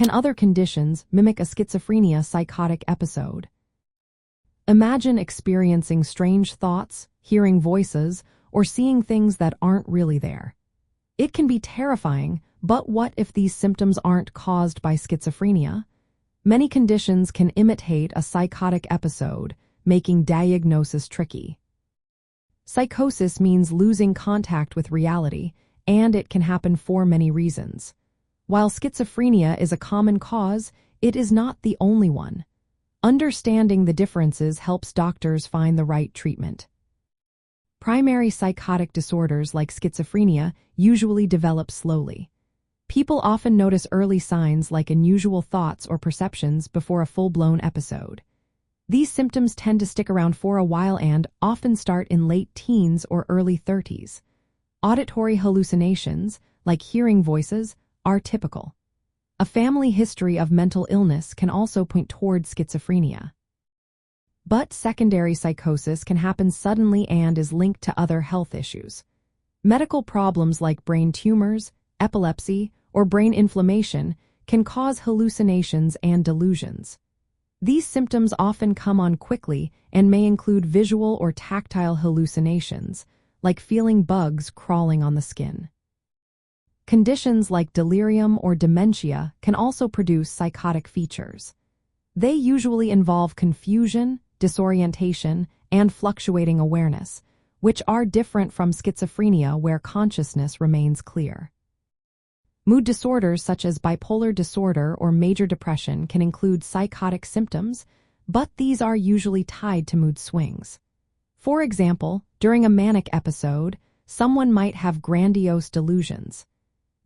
Can other conditions mimic a schizophrenia psychotic episode? Imagine experiencing strange thoughts, hearing voices, or seeing things that aren't really there. It can be terrifying, but what if these symptoms aren't caused by schizophrenia? Many conditions can imitate a psychotic episode, making diagnosis tricky. Psychosis means losing contact with reality, and it can happen for many reasons. While schizophrenia is a common cause, it is not the only one. Understanding the differences helps doctors find the right treatment. Primary psychotic disorders like schizophrenia usually develop slowly. People often notice early signs like unusual thoughts or perceptions before a full-blown episode. These symptoms tend to stick around for a while and often start in late teens or early 30s. Auditory hallucinations, like hearing voices, are typical. A family history of mental illness can also point toward schizophrenia. But secondary psychosis can happen suddenly and is linked to other health issues. Medical problems like brain tumors, epilepsy, or brain inflammation can cause hallucinations and delusions. These symptoms often come on quickly and may include visual or tactile hallucinations, like feeling bugs crawling on the skin. Conditions like delirium or dementia can also produce psychotic features. They usually involve confusion, disorientation, and fluctuating awareness, which are different from schizophrenia where consciousness remains clear. Mood disorders such as bipolar disorder or major depression can include psychotic symptoms, but these are usually tied to mood swings. For example, during a manic episode, someone might have grandiose delusions.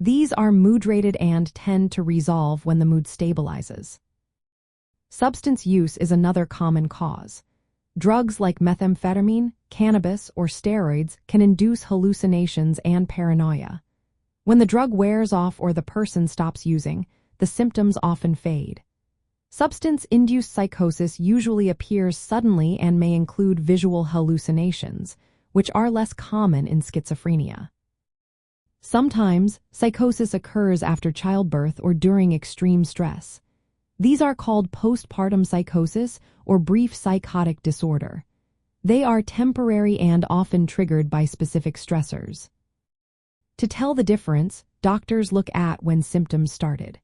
These are mood-rated and tend to resolve when the mood stabilizes. Substance use is another common cause. Drugs like methamphetamine, cannabis, or steroids can induce hallucinations and paranoia. When the drug wears off or the person stops using, the symptoms often fade. Substance-induced psychosis usually appears suddenly and may include visual hallucinations, which are less common in schizophrenia. Sometimes, psychosis occurs after childbirth or during extreme stress. These are called postpartum psychosis or brief psychotic disorder. They are temporary and often triggered by specific stressors. To tell the difference, doctors look at when symptoms started.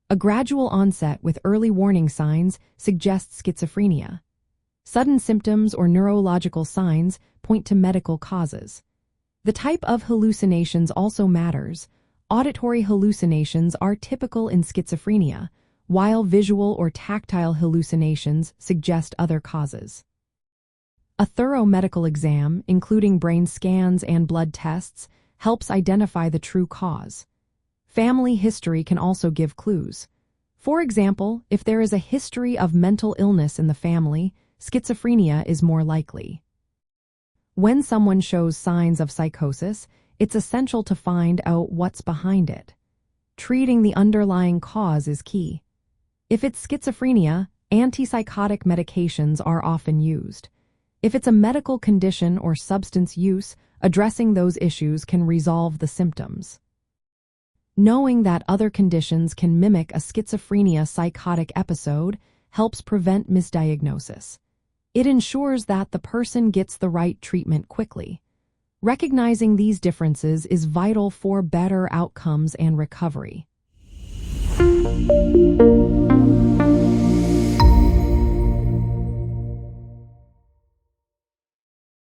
A gradual onset with early warning signs suggests schizophrenia. Sudden symptoms or neurological signs point to medical causes. The type of hallucinations also matters. Auditory hallucinations are typical in schizophrenia, while visual or tactile hallucinations suggest other causes. A thorough medical exam, including brain scans and blood tests, helps identify the true cause. Family history can also give clues. For example, if there is a history of mental illness in the family, schizophrenia is more likely. When someone shows signs of psychosis, it's essential to find out what's behind it. Treating the underlying cause is key. If it's schizophrenia, antipsychotic medications are often used. If it's a medical condition or substance use, addressing those issues can resolve the symptoms. Knowing that other conditions can mimic a schizophrenia psychotic episode helps prevent misdiagnosis. It ensures that the person gets the right treatment quickly. Recognizing these differences is vital for better outcomes and recovery.